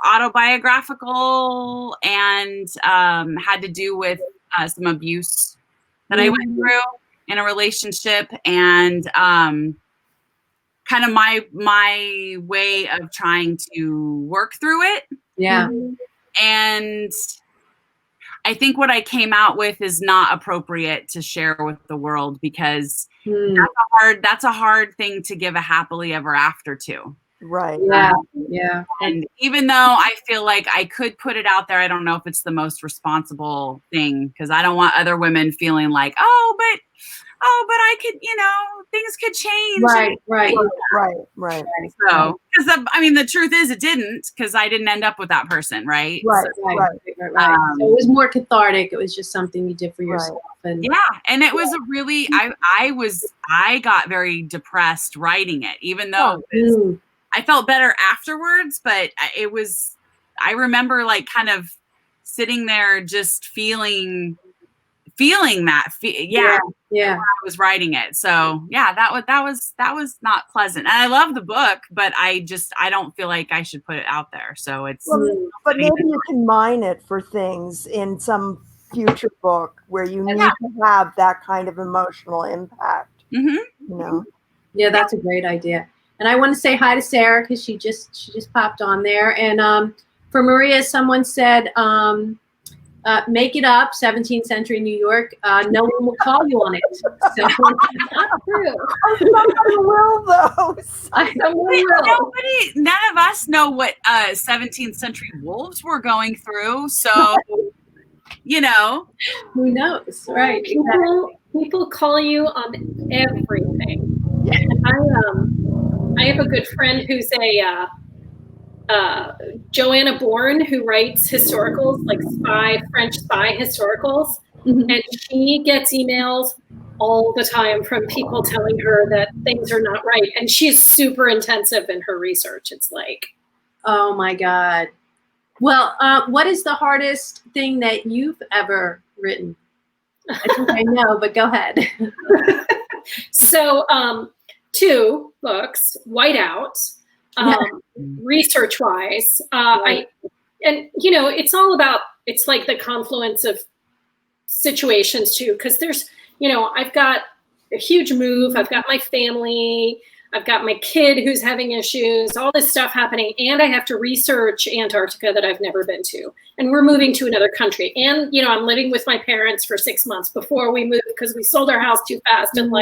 Speaker 2: autobiographical and had to do with some abuse that I went through in a relationship, and kind of my way of trying to work through it.
Speaker 1: Yeah.
Speaker 2: And I think what I came out with is not appropriate to share with the world because that's a hard thing to give a happily ever after to.
Speaker 3: Right.
Speaker 1: Yeah.
Speaker 2: And even though I feel like I could put it out there, I don't know if it's the most responsible thing because I don't want other women feeling like, oh, but I could, things could change.
Speaker 1: Right.
Speaker 2: So, because the truth is it didn't, because I didn't end up with that person. Right.
Speaker 1: Right. So it was more cathartic. It was just something you did for yourself. And
Speaker 2: and it was a really, I got very depressed writing it, even though I felt better afterwards, but I remember like kind of sitting there just feeling feeling that.
Speaker 1: Yeah.
Speaker 2: I was writing it. So yeah, that was not pleasant. And I love the book, but I don't feel like I should put it out there. So it's.
Speaker 3: Well, but maybe you can mine it for things in some future book where you need to have that kind of emotional impact.
Speaker 2: Mm-hmm.
Speaker 3: You know.
Speaker 1: Yeah, that's a great idea. And I want to say hi to Sarah because she just popped on there. And for Maria, someone said, make it up, 17th century New York. No one will call you on it. So not true.
Speaker 3: Somebody will though.
Speaker 2: None of us know what 17th century wolves were going through. So, you know,
Speaker 1: who knows, right?
Speaker 4: People call you on everything. I have a good friend who's a Joanna Bourne, who writes historicals, like French spy historicals. Mm-hmm. And she gets emails all the time from people telling her that things are not right. And she's super intensive in her research. It's like,
Speaker 1: oh my God. Well, what is the hardest thing that you've ever written? I think I know, but go ahead.
Speaker 4: So, 2 books, Whiteout. Research-wise, right. It's like the confluence of situations too, because there's, I've got a huge move, I've got my family, I've got my kid who's having issues, all this stuff happening, and I have to research Antarctica that I've never been to, and we're moving to another country, and I'm living with my parents for 6 months before we moved because we sold our house too fast, and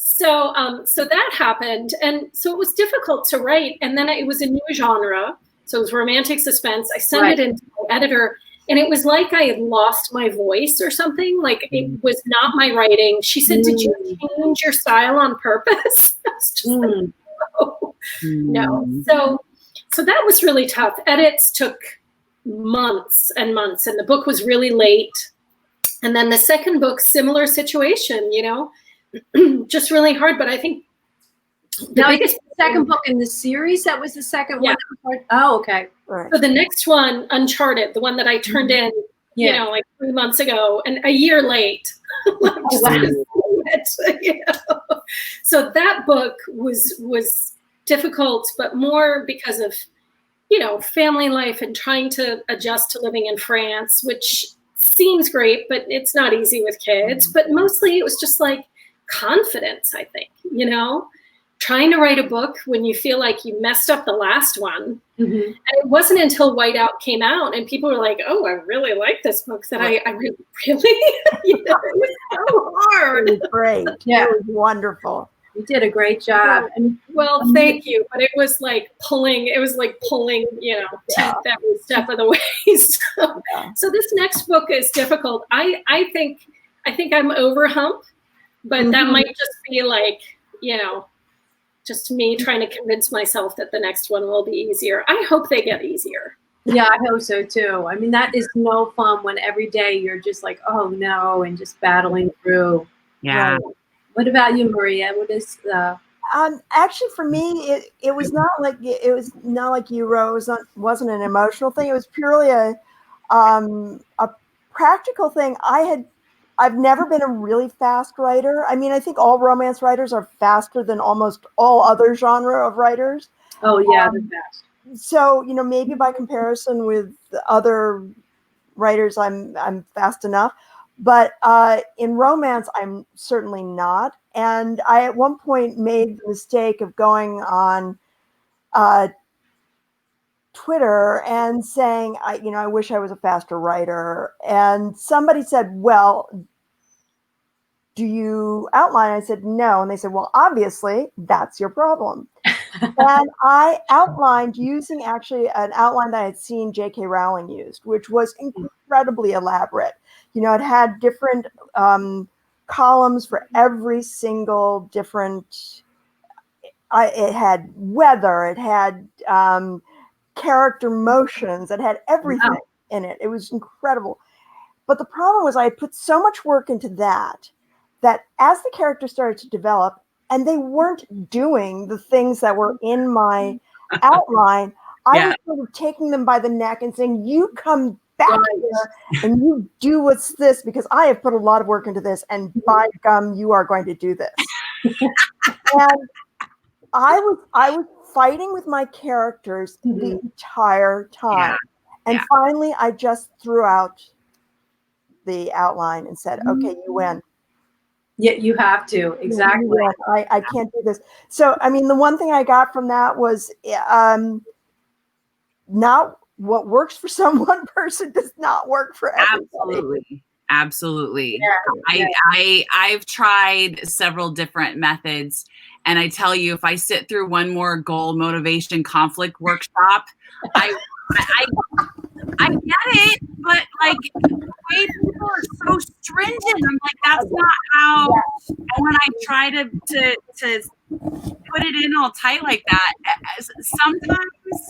Speaker 4: So that happened, and so it was difficult to write. And then it was a new genre, so it was romantic suspense. I sent it into my editor, and it was like I had lost my voice or something. Like it was not my writing. She said, "Did you change your style on purpose?" I was just like, no. So that was really tough. Edits took months and months, and the book was really late. And then the second book, similar situation, just really hard. But I think
Speaker 1: the second book in the series, that was the second one. Oh, okay.
Speaker 4: Right. So the next one, Uncharted, the one that I turned in, like 3 months ago, and a year late. So that book was difficult, but more because of, family life and trying to adjust to living in France, which seems great, but it's not easy with kids. But mostly it was just like confidence, I think, trying to write a book when you feel like you messed up the last one. Mm-hmm. And it wasn't until Whiteout came out and people were like, oh, I really like this book, that I really, it was so hard.
Speaker 3: It was great. Yeah. It was wonderful.
Speaker 1: You did a great job.
Speaker 4: Well, thank you. But it was like pulling, teeth every step of the way. So this next book is difficult. I think I'm over hump, but that might just be like, just me trying to convince myself that the next one will be easier. I hope they get easier.
Speaker 1: Yeah, I hope so too. I mean, that is no fun when every day you're just like, oh no, and just battling through.
Speaker 2: Yeah.
Speaker 1: Right. What about you, Maria? What is
Speaker 3: actually for me, it was not like you, Rose. Wasn't an emotional thing. It was purely a practical thing. I've never been a really fast writer. I mean, I think all romance writers are faster than almost all other genre of writers.
Speaker 1: Oh yeah, they're fast.
Speaker 3: So, maybe by comparison with other writers, I'm fast enough. But in romance, I'm certainly not. And I at one point made the mistake of going on Twitter and saying, I wish I was a faster writer. And somebody said, well, do you outline? I said, no. And they said, well, obviously, that's your problem. And I outlined using actually an outline that I had seen J.K. Rowling used, which was incredibly elaborate. It had different columns for every single different. It had weather. It had character motions. It had everything in it. It was incredible. But the problem was I had put so much work into that as the characters started to develop and they weren't doing the things that were in my outline, I was sort of taking them by the neck and saying, you come back here and you do what's this, because I have put a lot of work into this, and by gum, you are going to do this. And I was fighting with my characters the entire time. And finally, I just threw out the outline and said, okay, you win.
Speaker 1: Yeah, you have to. Exactly.
Speaker 3: I can't do this. So, I mean, the one thing I got from that was not what works for one person does not work for everybody.
Speaker 2: Absolutely.
Speaker 1: Yeah.
Speaker 2: I've tried several different methods, and I tell you, if I sit through one more goal, motivation, conflict workshop, I get it, but like the way people are so stringent, I'm like, that's not how. And when I try to put it in all tight like that, sometimes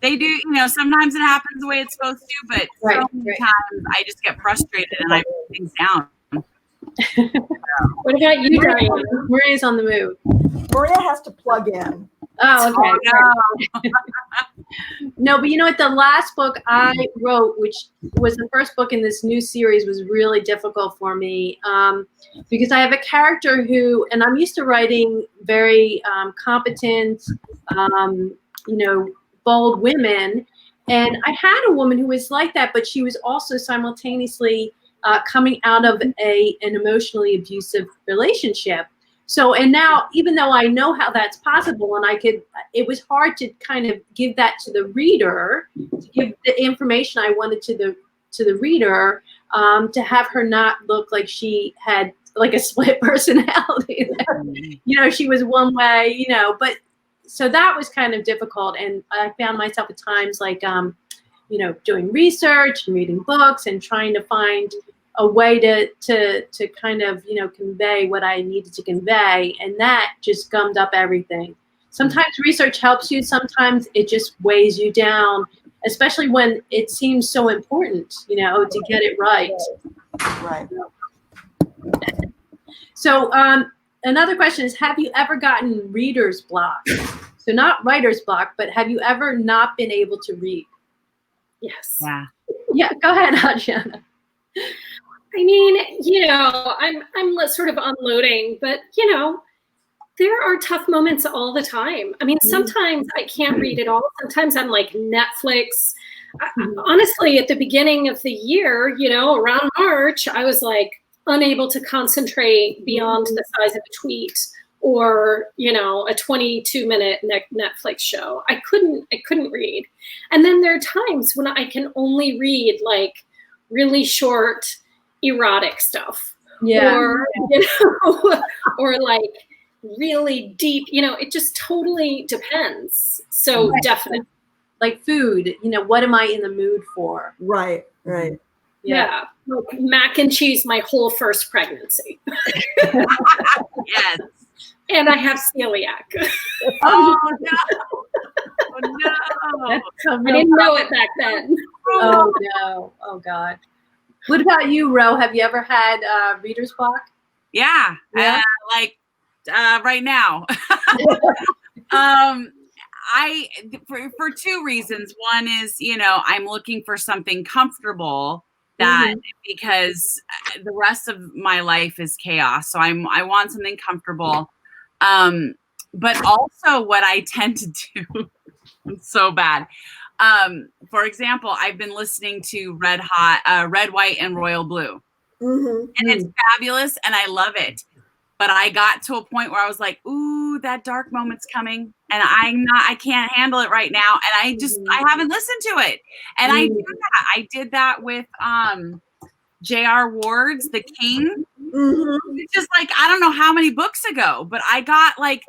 Speaker 2: they do, sometimes it happens the way it's supposed to, but so many times I just get frustrated and I put things down.
Speaker 1: What about you, Diana? Maria's on the move.
Speaker 3: Maria has to plug in.
Speaker 1: Oh, okay. No, but you know what? The last book I wrote, which was the first book in this new series, was really difficult for me because I have a character who, and I'm used to writing very competent, bold women. And I had a woman who was like that, but she was also simultaneously coming out of an emotionally abusive relationship. So, and now, even though I know how that's possible, and it was hard to kind of give that to the reader, to give the information I wanted to the reader, to have her not look like she had like a split personality. She was one way, but so that was kind of difficult. And I found myself at times like, doing research and reading books and trying to find a way to kind of, convey what I needed to convey. And that just gummed up everything. Sometimes research helps you. Sometimes it just weighs you down, especially when it seems so important, to get it right.
Speaker 3: Right.
Speaker 1: So another question is, have you ever gotten reader's block? So not writer's block, but have you ever not been able to read?
Speaker 4: Yes.
Speaker 2: Yeah.
Speaker 1: Yeah, go ahead, Adriana.
Speaker 4: I mean, I'm sort of unloading, but there are tough moments all the time. I mean, sometimes I can't read at all. Sometimes I'm like Netflix. Honestly, at the beginning of the year, around March, I was like unable to concentrate beyond the size of a tweet or, a 22-minute Netflix show. I couldn't read. And then there are times when I can only read like really short erotic stuff, or or like really deep, it just totally depends. So definitely,
Speaker 1: like food, what am I in the mood for?
Speaker 3: Right.
Speaker 4: Yeah, like mac and cheese my whole first pregnancy.
Speaker 2: Yes.
Speaker 4: And I have celiac.
Speaker 2: Oh no.
Speaker 4: I didn't know it back then.
Speaker 1: Oh no. Oh God. What about you, Ro? Have you ever had reader's block?
Speaker 2: Yeah. Right now. For two reasons. One is, I'm looking for something comfortable because the rest of my life is chaos. So I want something comfortable. But also what I tend to do, it's so bad. For example, I've been listening to Red, White, and Royal Blue. And it's fabulous, and I love it. But I got to a point where I was like, ooh, that dark moment's coming, and I can't handle it right now. And I haven't listened to it. And I do that. I did that with J.R. Ward's The King. It's just like, I don't know how many books ago, but I got like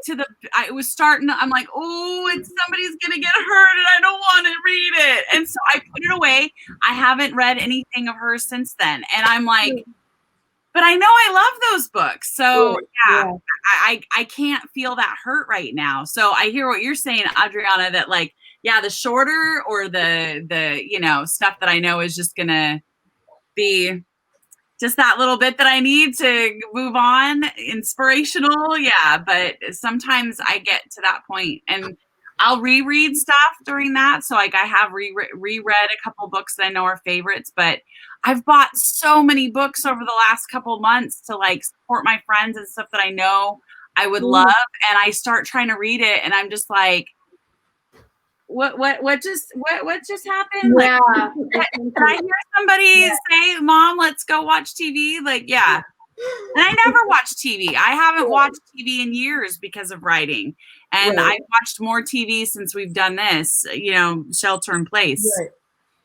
Speaker 2: I was starting, I'm like, oh, somebody's going to get hurt and I don't want to read it. And so I put it away. I haven't read anything of hers since then. And I'm like, but I know I love those books. So I can't feel that hurt right now. So I hear what you're saying, Adriana, that like, the shorter or the stuff that I know is just going to be just that little bit that I need to move on, inspirational. Yeah. But sometimes I get to that point, and I'll reread stuff during that. So like I have reread a couple books that I know are favorites, but I've bought so many books over the last couple months to like support my friends and stuff that I know I would love. And I start trying to read it and I'm just like, what just happened?
Speaker 1: Yeah.
Speaker 2: Like, did I hear somebody say, Mom, let's go watch TV? Like, yeah. And I never watched TV. I haven't watched TV in years because of writing. And I've watched more TV since we've done this, Shelter in Place.
Speaker 3: Right.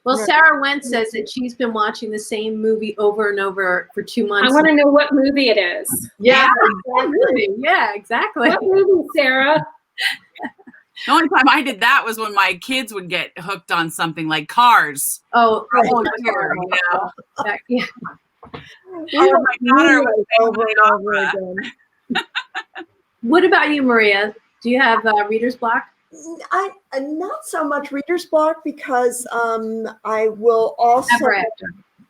Speaker 1: Well, Sarah Wentz says that she's been watching the same movie over and over for 2 months.
Speaker 4: I want to know what movie it is.
Speaker 1: Yeah, exactly. Yeah, exactly.
Speaker 4: What movie, Sarah?
Speaker 2: The only time I did that was when my kids would get hooked on something like Cars.
Speaker 1: Oh,
Speaker 2: Here,
Speaker 1: yeah.
Speaker 2: Or my daughter was
Speaker 3: over and over again.
Speaker 1: What about you, Maria? Do you have reader's block?
Speaker 3: I not so much reader's block because I will also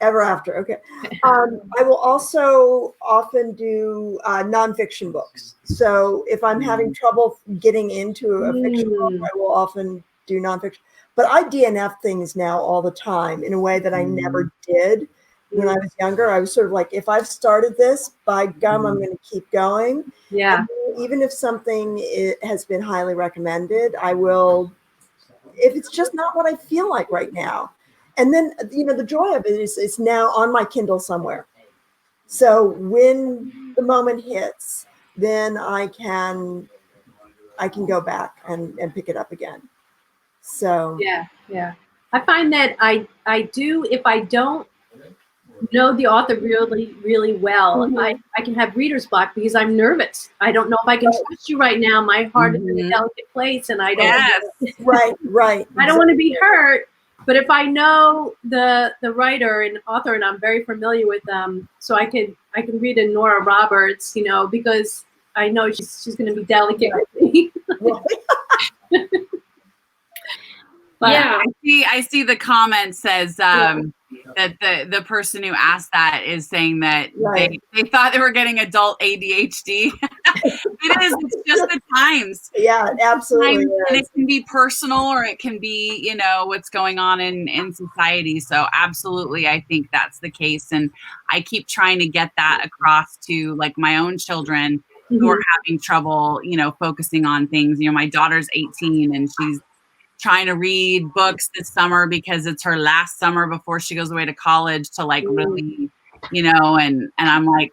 Speaker 3: ever after. Okay. I will also often do nonfiction books. So if I'm having trouble getting into a fiction book, I will often do nonfiction. But I DNF things now all the time in a way that I never did when I was younger. I was sort of like, if I've started this, by gum, I'm going to keep going.
Speaker 1: Yeah.
Speaker 3: And even if something has been highly recommended, I will, if it's just not what I feel like right now. And then, the joy of it is it's now on my Kindle somewhere. So when the moment hits, then I can go back and pick it up again. So
Speaker 1: yeah. I find that I do, if I don't know the author really, really well, I can have reader's block because I'm nervous. I don't know if I can trust you right now. My heart is in a delicate place, and I don't.
Speaker 3: Right.
Speaker 1: I don't want to be hurt. But if I know the writer and author, and I'm very familiar with them, so I can read a Nora Roberts, because I know she's going to be delicate with me.
Speaker 2: But yeah, I see the comment says that the person who asked that is saying that they thought they were getting adult ADHD. It's just the times.
Speaker 3: Yeah, absolutely.
Speaker 2: And it can be personal or it can be, what's going on in society. So absolutely, I think that's the case. And I keep trying to get that across to like my own children who are having trouble, focusing on things. My daughter's 18 and she's trying to read books this summer because it's her last summer before she goes away to college to like really, and I'm like,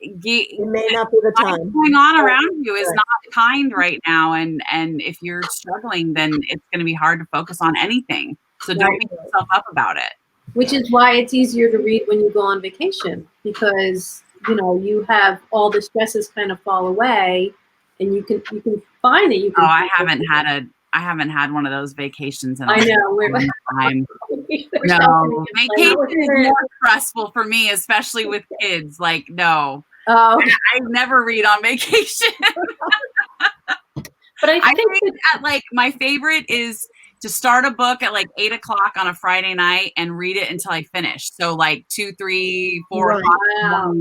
Speaker 3: it may not be the time.
Speaker 2: What's going on around you is not kind right now. And if you're struggling, then it's going to be hard to focus on anything. So don't beat yourself up about it.
Speaker 1: Which is why it's easier to read when you go on vacation because, you have all the stresses kind of fall away and you can find it.
Speaker 2: I haven't had one of those vacations in a long time. No, vacation is more stressful for me, especially with kids. Like, no. Oh, I never read on vacation. But I think that like my favorite is to start a book at like 8 o'clock on a Friday night and read it until I finish. So like 2, 3, 4 o'clock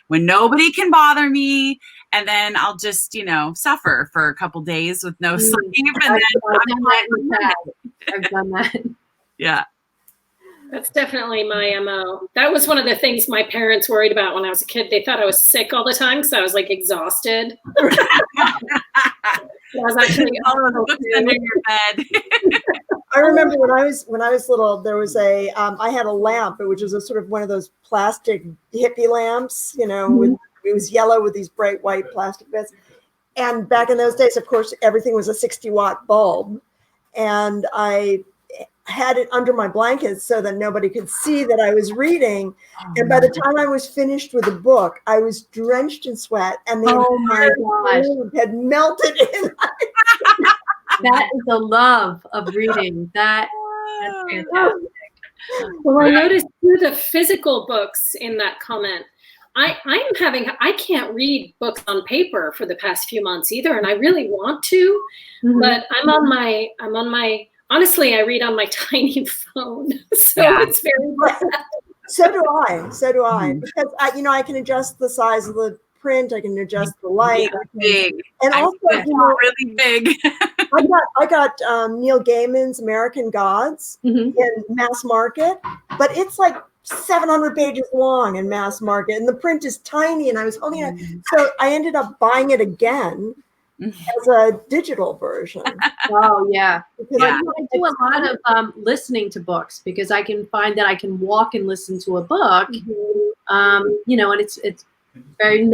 Speaker 2: when nobody can bother me. And then I'll just, suffer for a couple days with no sleep. And
Speaker 1: I've done that.
Speaker 2: Yeah.
Speaker 4: That's definitely my MO. That was one of the things my parents worried about when I was a kid. They thought I was sick all the time because I was like exhausted. I was actually
Speaker 2: all those books under your bed.
Speaker 3: I remember when I was little, there was I had a lamp, which was a sort of one of those plastic hippie lamps, it was yellow with these bright white plastic bits. And back in those days, of course, everything was a 60-watt bulb. And I had it under my blankets so that nobody could see that I was reading. And by the time I was finished with the book, I was drenched in sweat and the entire room had melted in.
Speaker 1: That is the love of reading. That's fantastic.
Speaker 4: Well, I noticed through the physical books in that comment, I can't read books on paper for the past few months either, and I really want to, but I'm on my honestly, I read on my tiny phone, so it's very bad.
Speaker 3: So do I, because I can adjust the size of the print, I can adjust the light,
Speaker 2: big,
Speaker 3: and also
Speaker 2: really big.
Speaker 3: I got Neil Gaiman's American Gods in mass market, but it's like 700 pages long in mass market, and the print is tiny, and I was holding it. So I ended up buying it again as a digital version.
Speaker 1: Oh, yeah.
Speaker 3: Because
Speaker 1: I do a lot of listening to books because I can find that I can walk and listen to a book, you know, and it's very,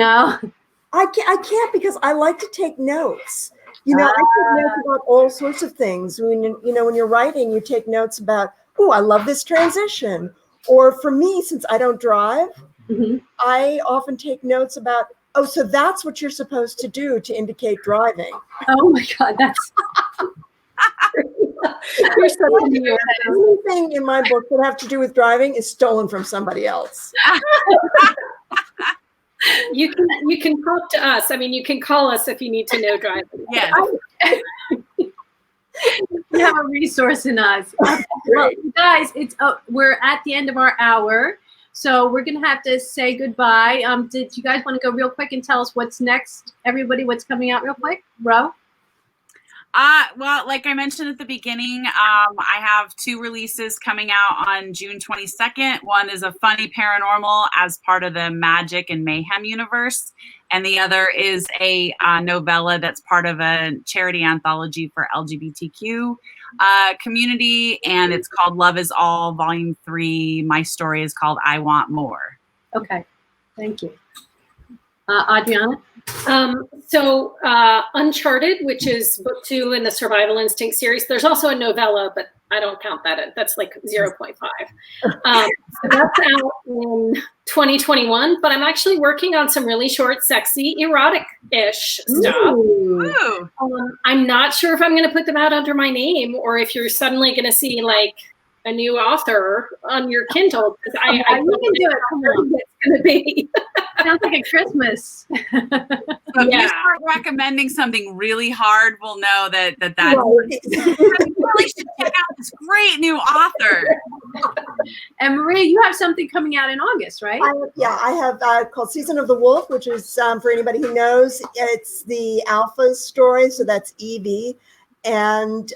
Speaker 3: I can't because I like to take notes. You know, I take notes about all sorts of things. When when you're writing, you take notes about, oh, I love this transition. Or for me, since I don't drive, I often take notes about, oh, so that's what you're supposed to do to indicate driving.
Speaker 1: Oh my God, that's
Speaker 4: You're so new.
Speaker 3: Anything in my book that have to do with driving is stolen from somebody else.
Speaker 4: You can talk to us. I mean, you can call us if you need to know driving.
Speaker 2: Yes.
Speaker 1: we have a resource in us. Well, guys, we're at the end of our hour, so we're gonna have to say goodbye. Did you guys want to go real quick and tell us what's next? Everybody, what's coming out real quick? Ro?
Speaker 2: Well, like I mentioned at the beginning, I have 2 releases coming out on June 22nd. One is a funny paranormal as part of the Magic and Mayhem universe. And the other is a novella that's part of a charity anthology for LGBTQ community. And it's called Love Is All, Volume 3. My story is called I Want More.
Speaker 1: Okay, thank you. Adriana?
Speaker 4: So Uncharted, which is book 2 in the Survival Instinct series. There's also a novella, but I don't count that. That's like 0.5. So that's out in 2021, but I'm actually working on some really short, sexy, erotic-ish stuff.
Speaker 2: Ooh.
Speaker 4: I'm not sure if I'm going to put them out under my name or if you're suddenly going to see like a new author on your Kindle. I
Speaker 1: You can do it. Come on.
Speaker 4: it's going to be.
Speaker 1: Sounds like a Christmas.
Speaker 2: So if you start recommending something really hard, we'll know that you really should check out this great new author.
Speaker 1: And Maria, you have something coming out in August, right?
Speaker 3: I have called Season of the Wolf, which is, for anybody who knows, it's the Alpha's story. So that's Evie. And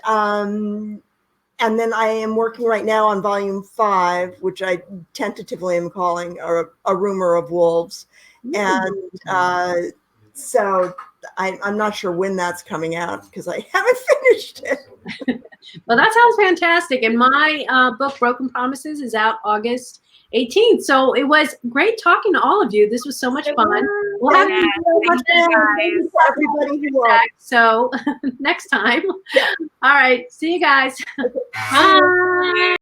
Speaker 3: then I am working right now on Volume 5, which I tentatively am calling A Rumor of Wolves. And so I'm not sure when that's coming out because I haven't finished it.
Speaker 1: Well, that sounds fantastic. And my book, Broken Promises, is out August 18th. So it was great talking to all of you. This was so much fun. We'll have
Speaker 2: Thank you
Speaker 3: for everybody who watched.
Speaker 1: So next time.
Speaker 3: Yeah.
Speaker 1: All right. See you guys.
Speaker 3: Bye.
Speaker 1: Bye.